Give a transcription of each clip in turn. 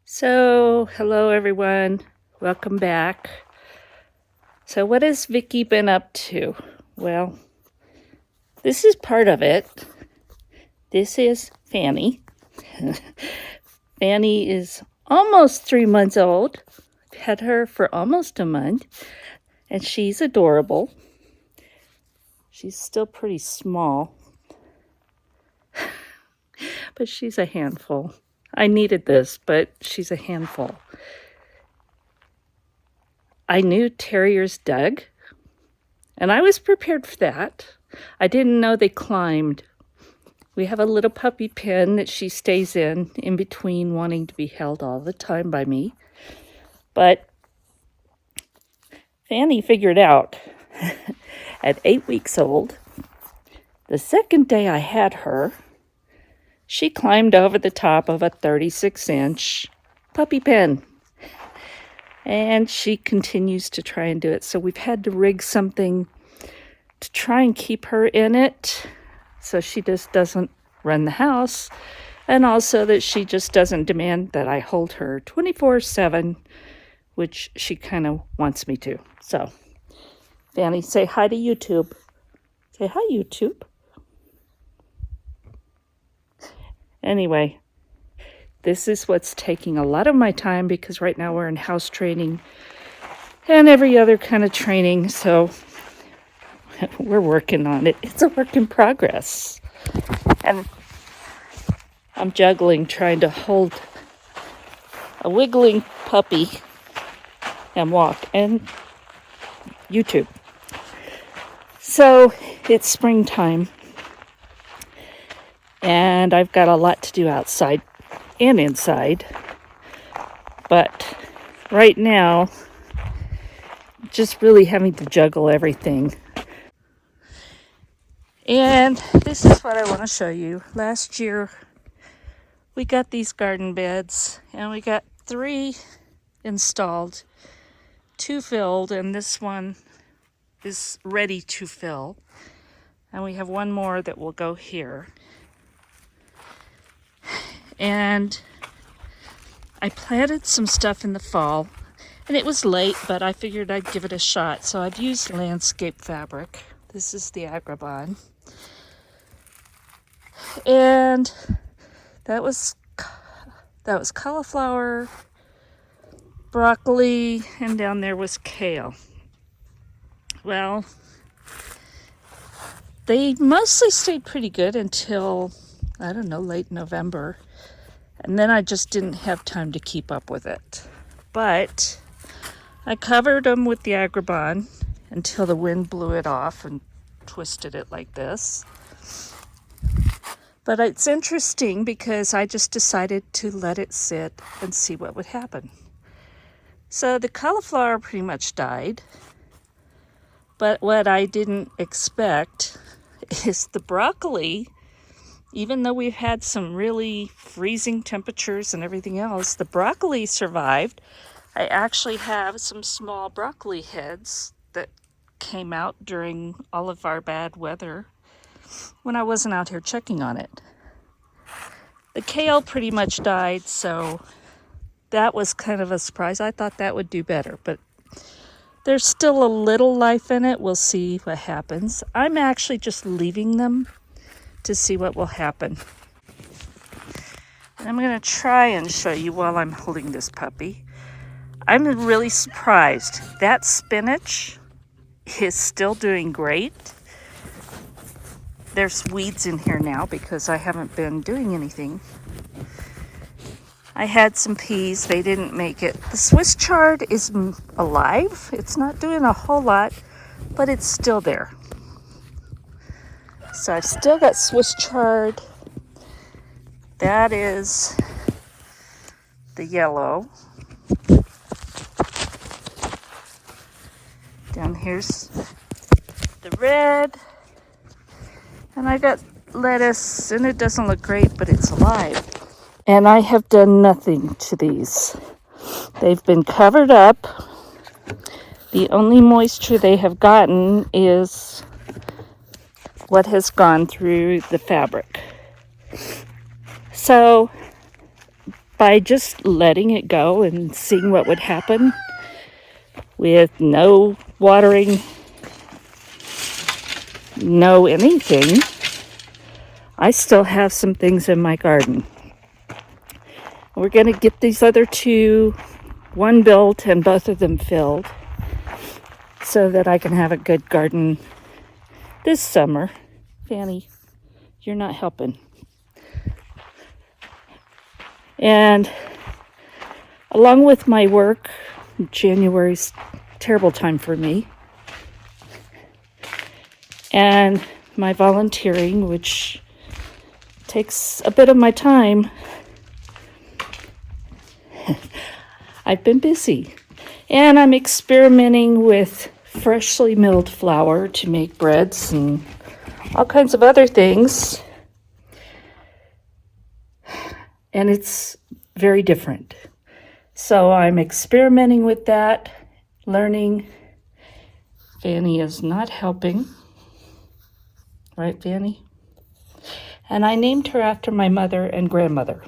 So, hello everyone. Welcome back. So, what has Vickie been up to? Well, this is part of it. This is Fanny. Fanny is almost 3 months old. I've had her for almost a month, and she's adorable. She's still pretty small, but she's a handful. I needed this, but she's a handful. I knew terriers dug, and I was prepared for that. I didn't know they climbed. We have a little puppy pen that she stays in between wanting to be held all the time by me. But Fanny figured out at 8 weeks old, the second day I had her, she climbed over the top of a 36-inch puppy pen. And she continues to try and do it. So we've had to rig something to try and keep her in it so she just doesn't run the house, and also that she just doesn't demand that I hold her 24/7, which she kind of wants me to. So, Fanny, say hi to YouTube. Say hi, YouTube. Anyway, this is what's taking a lot of my time because right now we're in house training and every other kind of training, so we're working on it. It's a work in progress. And I'm juggling trying to hold a wiggling puppy and walk and YouTube. So it's springtime and I've got a lot to do outside and inside. But right now, just really having to juggle everything. And this is what I want to show you. Last year, we got these garden beds, and we got 3 installed, 2 filled, and this one is ready to fill. And we have one more that will go here. And I planted some stuff in the fall, and it was late, but I figured I'd give it a shot. So I've used landscape fabric. This is the Agrabah. And that was cauliflower, broccoli, and down there was kale. Well, they mostly stayed pretty good until, I don't know, late November. And then I just didn't have time to keep up with it. But I covered them with the Agrabah until the wind blew it off and twisted it like this. But it's interesting because I just decided to let it sit and see what would happen. So the cauliflower pretty much died. But what I didn't expect is the broccoli, even though we've had some really freezing temperatures and everything else, the broccoli survived. I actually have some small broccoli heads that came out during all of our bad weather when I wasn't out here checking on it. The kale pretty much died, so that was kind of a surprise. I thought that would do better, but there's still a little life in it. We'll see what happens. I'm actually just leaving them to see what will happen. And I'm going to try and show you while I'm holding this puppy. I'm really surprised. That spinach is still doing great. There's weeds in here now because I haven't been doing anything. I had some peas. They didn't make it. The Swiss chard is alive. It's not doing a whole lot, but it's still there. So I've still got Swiss chard. That is the yellow. Down here's the red. And I got lettuce, and it doesn't look great, but it's alive. And I have done nothing to these. They've been covered up. The only moisture they have gotten is what has gone through the fabric. So by just letting it go and seeing what would happen with no watering, no anything. I still have some things in my garden. We're going to get these other two, one built and both of them filled, so that I can have a good garden this summer. Fanny, you're not helping. And along with my work, January's a terrible time for me, and my volunteering, which takes a bit of my time, I've been busy. And I'm experimenting with freshly milled flour to make breads and all kinds of other things. And it's very different. So I'm experimenting with that, learning. Fanny is not helping. Right, Fanny? And I named her after my mother and grandmother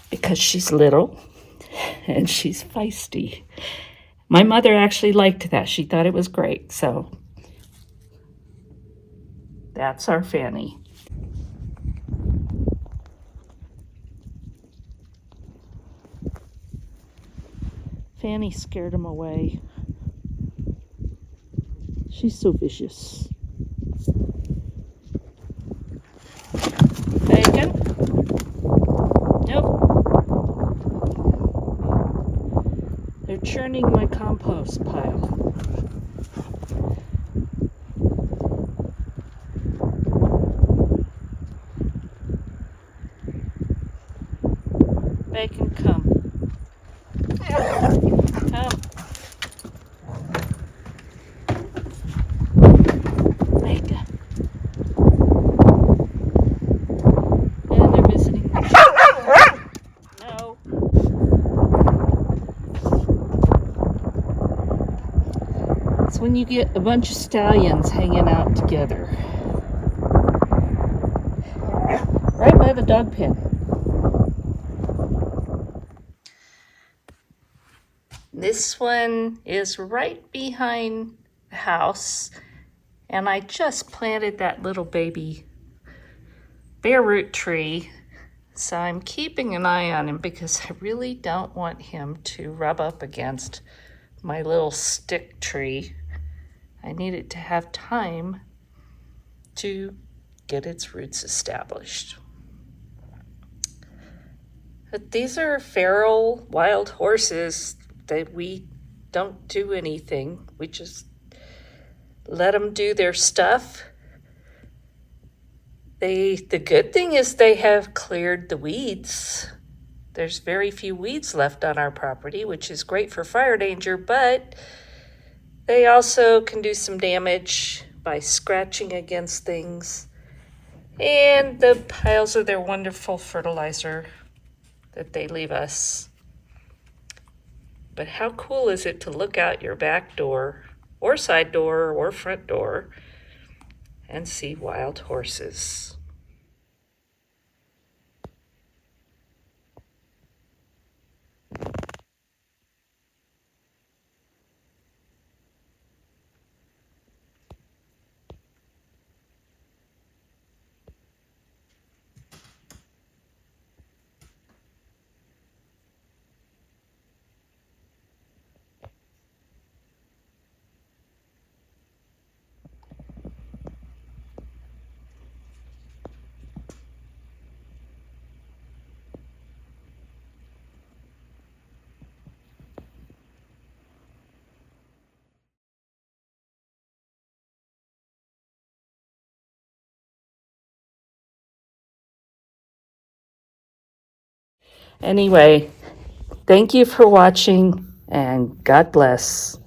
because she's little and she's feisty. My mother actually liked that. She thought it was great. So that's our Fanny. Fanny scared him away. She's so vicious. Bacon? Nope. They're churning my compost pile. Bacon, come. Come. Bacon. And they're visiting me. No. It's when you get a bunch of stallions hanging out together. Right by the dog pen. This one is right behind the house, and I just planted that little baby bare root tree, so I'm keeping an eye on him because I really don't want him to rub up against my little stick tree. I need it to have time to get its roots established. But these are feral wild horses that we don't do anything. We just let them do their stuff. The good thing is they have cleared the weeds. There's very few weeds left on our property, which is great for fire danger, but they also can do some damage by scratching against things. And the piles of their wonderful fertilizer that they leave us. But how cool is it to look out your back door or side door or front door and see wild horses? Anyway, thank you for watching, and God bless.